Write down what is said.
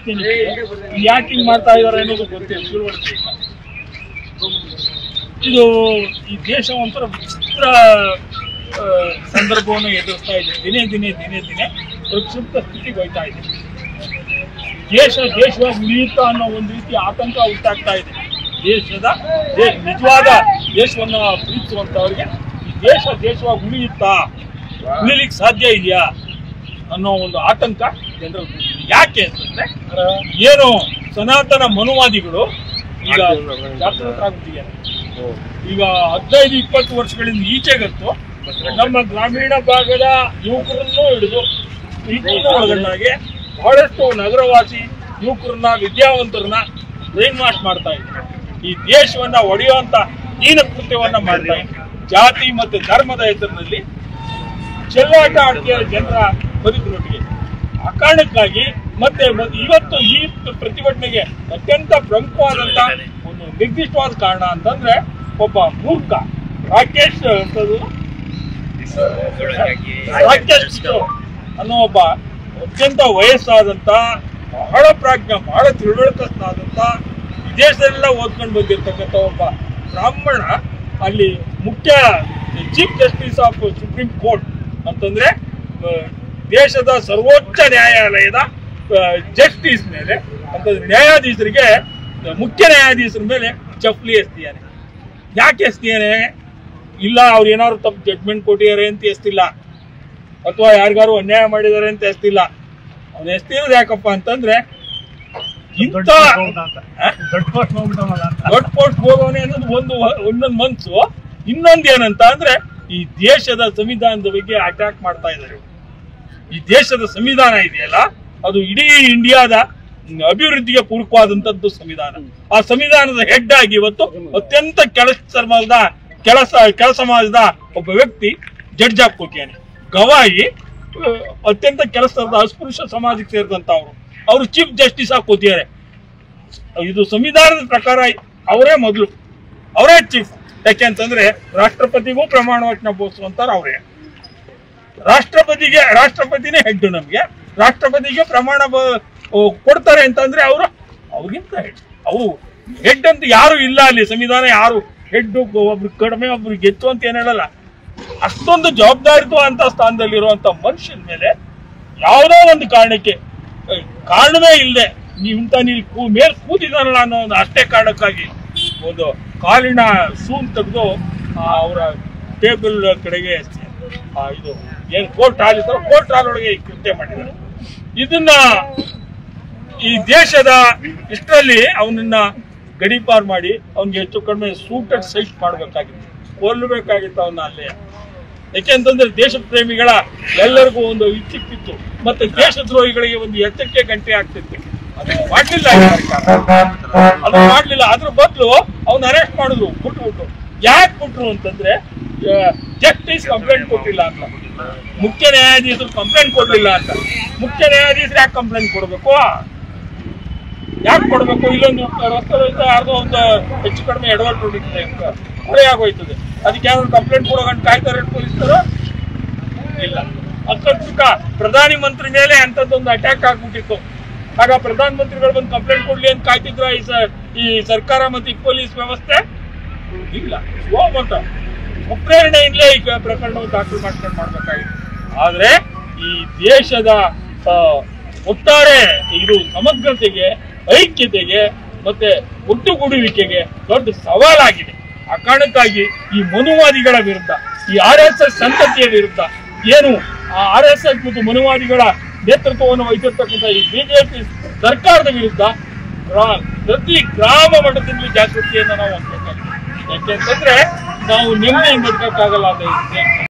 ಜನಕ್ಕೆ ಯಾಕೆ ಹಿಂಗ್ ಮಾಡ್ತಾ ಇದಾರೆ ಅನ್ನೋದು ಗೊತ್ತಿಲ್ಲ, ತಿಳುವಳಿಕೆ ಇಲ್ಲ. ಇದು ಈ ದೇಶ ಒಂಥರ ವಿಚಿತ್ರ ಸಂದರ್ಭವನ್ನು ಎದುರಿಸ್ತಾ ಇದೆ. ದಿನೇ ದಿನೇ ಪ್ರಕ್ಷುಬ್ಧ ಸ್ಥಿತಿಗೆ ಹೋಗ್ತಾ ಇದೆ. ದೇಶವಾಗಿ ಉಳಿಯುತ್ತಾ ಅನ್ನೋ ಒಂದು ರೀತಿ ಆತಂಕ ಉಂಟಾಗ್ತಾ ಇದೆ. ನಿಜವಾದ ದೇಶವನ್ನು ಪ್ರೀತಿಸುವಂತವರಿಗೆ ಈ ದೇಶವಾಗಿ ಉಳಿಲಿಕ್ಕೆ ಸಾಧ್ಯ ಇದೆಯಾ ಅನ್ನೋ ಒಂದು ಆತಂಕ ಜನರಲ್ಲಿ. ಯಾಕೆ ಅಂತಂದ್ರೆ ಏನು ಸನಾತನ ಮನುವಾದಿಗಳು ಈಗ ಜಾಗೃತರಾಗ್ಬಿಟ್ಟಿದ್ದಾರೆ. ಈಗ 15-20 ವರ್ಷಗಳಿಂದ ಈಚೆಗಂತೂ ನಮ್ಮ ಗ್ರಾಮೀಣ ಭಾಗದ ಯುವಕರನ್ನು ಹಿಡಿದು ಒಳಗಡೆ ಬಹಳಷ್ಟು ನಗರವಾಸಿ ಯುವಕರನ್ನ ವಿದ್ಯಾವಂತರನ್ನ ಬ್ರೈನ್ ವಾಶ್ ಮಾಡ್ತಾ ಇದ್ದಾರೆ. ಈ ದೇಶವನ್ನ ಒಡೆಯುವಂತ ಹೀನ ಕೃತ್ಯವನ್ನ ಮಾಡ್ತಾ ಇದ್ದಾರೆ. ಜಾತಿ ಮತ್ತೆ ಧರ್ಮದ ಹೆಸರಿನಲ್ಲಿ ಚೆಲ್ಲಾಟ ಆಡ್ತಿದ್ದಾರೆ ಜನರ ಬದುಕಿನೊಟ್ಟಿಗೆ. ಆ ಕಾರಣಕ್ಕಾಗಿ ಮತ್ತೆ ಇವತ್ತು ಈ ಪ್ರತಿಭಟನೆಗೆ ಅತ್ಯಂತ ಪ್ರಮುಖವಾದಂತ ಒಂದು ನಿರ್ದಿಷ್ಟವಾದ ಕಾರಣ ಅಂತಂದ್ರೆ ಒಬ್ಬ ಮೂರ್ಖ ರಾಕೇಶ್ ಅನ್ನೋ ಒಬ್ಬ ಅತ್ಯಂತ ವಯಸ್ಸಾದಂತ ಬಹಳ ಪ್ರಾಜ್ಞ ಬಹಳ ತಿಳುವಳಿಕಸ್ತಾದಂತ ವಿದೇಶದೆಲ್ಲ ಓದ್ಕೊಂಡು ಬಂದಿರ್ತಕ್ಕಂಥ ಒಬ್ಬ ಬ್ರಾಹ್ಮಣ ಅಲ್ಲಿ ಮುಖ್ಯ chief justice of supreme court ಅಂತಂದ್ರೆ ದೇಶದ ಸರ್ವೋಚ್ಚ ನ್ಯಾಯಾಲಯದ ಜಸ್ಟಿಸ್ ಮೇಲೆ ಅಂತಂದ್ರೆ ನ್ಯಾಯಾಧೀಶರಿಗೆ ಮುಖ್ಯ ನ್ಯಾಯಾಧೀಶರ ಮೇಲೆ ಚಪ್ಪಲಿ ಎಸ್ತಿಯಾನೆ. ಯಾಕೆ ಎಸ್ತಿಯಾನೆ? ಇಲ್ಲ ಅವ್ರು ಏನಾದ್ರು ತಪ್ಪು ಜಡ್ಜ್ಮೆಂಟ್ ಕೊಟ್ಟಿದ್ದಾರೆ ಅಂತ ಎಸ್ತಿಲ್ಲ, ಅಥವಾ ಯಾರಿಗಾರು ಅನ್ಯಾಯ ಮಾಡಿದ್ದಾರೆ ಅಂತ ಎಸ್ತಿಲ್ಲ. ಅವ್ನು ಎಸ್ತಿರೋದು ಯಾಕಪ್ಪ ಅಂತಂದ್ರೆ ಇಂಥ ದೊಡ್ಡ ಪೋಸ್ಟ್ ಹೋಗೋನೆ ಅನ್ನೋದು ಒಂದೊಂದು ಮನ್ಸು. ಇನ್ನೊಂದು ಏನಂತ ಅಂದ್ರೆ ಈ ದೇಶದ ಸಂವಿಧಾನದ ಬಗ್ಗೆ ಅಟ್ಯಾಕ್ ಮಾಡ್ತಾ ಇದ್ದಾರೆ. ಈ ದೇಶದ ಸಂವಿಧಾನ ಇದೆಯಲ್ಲ, ಅದು ಇಡೀ ಇಂಡಿಯಾದ ಅಭಿವೃದ್ಧಿಗೆ ಪೂರಕವಾದಂತದ್ದು ಸಂವಿಧಾನ. ಆ ಸಂವಿಧಾನದ ಹೆಡ್ ಆಗಿ ಇವತ್ತು ಅತ್ಯಂತ ಕೆಳ ಸಮಾಜದ ಒಬ್ಬ ವ್ಯಕ್ತಿ ಜಡ್ಜ್ ಆಗಿ ಕೊಟ್ಟಿಯಾನೆ. ಗವಾಯಿ ಅತ್ಯಂತ ಕೆಲಸದ ಅಸ್ಪೃಶ್ಯ ಸಮಾಜಕ್ಕೆ ಸೇರಿದಂತ ಅವರು ಚೀಫ್ ಜಸ್ಟಿಸ್ ಆಗಿ ಕೂತಿದ್ದಾರೆ. ಇದು ಸಂವಿಧಾನದ ಪ್ರಕಾರ ಅವರೇ ಮೊದಲು, ಅವರೇ ಚೀಫ್. ಯಾಕೆಂತಂದ್ರೆ ರಾಷ್ಟ್ರಪತಿಗೂ ಪ್ರಮಾಣ ವಚನ ಬೋಧಿಸುವಂತಾರ ಅವರೇ. ರಾಷ್ಟ್ರಪತಿನೇ ಹೆಡ್. ನಮ್ಗೆ ರಾಷ್ಟ್ರಪತಿಗೆ ಪ್ರಮಾಣ ಕೊಡ್ತಾರೆ ಅಂತಂದ್ರೆ ಅವ್ರಿಗಿಂತ ಹೆಡ್. ಅವರು ಹೆಡ್ ಅಂತ ಯಾರು ಇಲ್ಲ ಅಲ್ಲಿ. ಸಂವಿಧಾನ ಯಾರು ಹೆಡ್, ಒಬ್ರು ಕಡಿಮೆ ಒಬ್ರಿಗೆ ಹೆಚ್ಚು ಅಂತ ಏನ್ ಹೇಳಲ್ಲ. ಅಷ್ಟೊಂದು ಜವಾಬ್ದಾರಿತ್ವ ಅಂತ ಸ್ಥಾನದಲ್ಲಿರುವಂತ ಮನುಷ್ಯನ ಮೇಲೆ ಯಾವುದೋ ಒಂದು ಕಾರಣವೇ ಇಲ್ಲದೆ ನೀವು ಮೇಲ್ ಕೂತಿದಾರಲ್ಲ ಅನ್ನೋ ಒಂದು ಅಷ್ಟೇ ಕಾರಣಕ್ಕಾಗಿ ಒಂದು ಕಾಲಿನ ಸೂನ್ ತೆಗೆದು ಅವರ ಟೇಬಲ್ ಕಡೆಗೆ ಇದು ಏನ್ ಕೋರ್ಟ್ ಹಾಲ್ ಇರ್ತಾರೋ ಕೋರ್ಟ್ ಹಾಲ್ ಒಳಗೆ ಕೃತ್ಯ ಮಾಡಿದ್ದಾರೆ. ಇದನ್ನ ಈ ದೇಶದ ಇಷ್ಟರಲ್ಲಿ ಅವನನ್ನ ಗಡೀಪಾರ್ ಮಾಡಿ ಅವನಿಗೆ ಹೆಚ್ಚು ಕಡಿಮೆ ಸೂಟೆಡ್ ಸೈಟ್ ಮಾಡಬೇಕಾಗಿತ್ತು, ಕೊಲ್ಲಬೇಕಾಗಿತ್ತು ಅವನ್ನ ಅಲ್ಲೇ. ಯಾಕೆಂತಂದ್ರೆ ದೇಶ ಪ್ರೇಮಿಗಳ ಎಲ್ಲರಿಗೂ ಒಂದು ಇಚ್ಛಿಕ್ತಿತ್ತು, ಮತ್ತೆ ದೇಶದ್ರೋಹಿಗಳಿಗೆ ಒಂದು ಎಚ್ಚರಿಕೆ ಗಂಟೆ ಆಗ್ತಿತ್ತು. ಅದು ಮಾಡ್ಲಿಲ್ಲ. ಅದ್ರ ಬದಲು ಅವ್ನ ಅರೆಸ್ಟ್ ಮಾಡಿದ್ರು, ಬಿಟ್ಬಿಟ್ರು. ಯಾಕೆ ಬಿಟ್ರು ಅಂತಂದ್ರೆ ಜಸ್ಟಿಸ್ ಕಂಪ್ಲೇಂಟ್ ಕೊಟ್ಟಿಲ್ಲ ಅಂತ, ಮುಖ್ಯ ನ್ಯಾಯಾಧೀಶರು ಕಂಪ್ಲೇಂಟ್ ಕೊಡ್ಲಿಲ್ಲ ಅಂತ. ಮುಖ್ಯ ನ್ಯಾಯಾಧೀಶರು ಯಾಕೆ ಕಂಪ್ಲೇಂಟ್ ಕೊಡ್ಬೇಕು? ಇಲ್ಲೊಂದು ರಸ್ತೆ ಯಾರ್ದೋ ಒಂದು ಹೆಚ್ಚು ಕಡಿಮೆ ಎಡವಟ್ಟು ಹೊರೆ ಆಗೋಯ್ತದೆ, ಅದಕ್ಕೆ ಯಾರು ಕಂಪ್ಲೇಂಟ್ ಕೊಡೋ ಗಂಟು ಕಾಯ್ತಾರೆ ಪೊಲೀಸರು? ಇಲ್ಲ. ಅಕಸ್ಮಾತ್ ಪ್ರಧಾನಿ ಮಂತ್ರಿ ಮೇಲೆ ಅಂತದ್ದೊಂದು ಅಟ್ಯಾಕ್ ಆಗ್ಬಿಟ್ಟಿತ್ತು. ಆಗ ಪ್ರಧಾನ ಮಂತ್ರಿಗಳು ಬಂದು ಕಂಪ್ಲೇಂಟ್ ಕೊಡ್ಲಿ ಅಂತ ಕಾಯ್ತಿದ್ರ ಈ ಸರ್ಕಾರ ಮತ್ತೆ ಈ ಪೊಲೀಸ್ ವ್ಯವಸ್ಥೆ? ಇಲ್ಲ. ಪ್ರೇರಣೆಯಿಂದಲೇ ಈ ಪ್ರಕರಣವನ್ನು ದಾಖಲು ಮಾಡ್ಬೇಕಾಗಿತ್ತು. ಆದ್ರೆ ಈ ದೇಶದ ಒಟ್ಟಾರೆ ಇದು ಸಮಗ್ರತೆಗೆ, ಐಕ್ಯತೆಗೆ ಮತ್ತೆ ಒಟ್ಟುಗೂಡುವಿಕೆಗೆ ದೊಡ್ಡ ಸವಾಲಾಗಿದೆ. ಆ ಕಾರಣಕ್ಕಾಗಿ ಈ ಮನುವಾದಿಗಳ ವಿರುದ್ಧ, ಈ RSS ಸಂತತಿಯ ವಿರುದ್ಧ, ಏನು ಆ RSS ಮತ್ತು ಮನುವಾದಿಗಳ ನೇತೃತ್ವವನ್ನು ವಹಿಸಿರ್ತಕ್ಕಂಥ ಈ ಬಿಜೆಪಿ ಸರ್ಕಾರದ ವಿರುದ್ಧ ಪ್ರತಿ ಗ್ರಾಮ ಮಟ್ಟದಲ್ಲಿ ಜಾಗೃತಿಯನ್ನು ನಾವು ಹೊಂದಬೇಕಾಗಿದೆ. ಯಾಕೆಂತಂದ್ರೆ ನಾವು ನೆಮ್ಮದಿಯಿಂದ ಬದುಕಕ್ಕಾಗಲ್ಲ.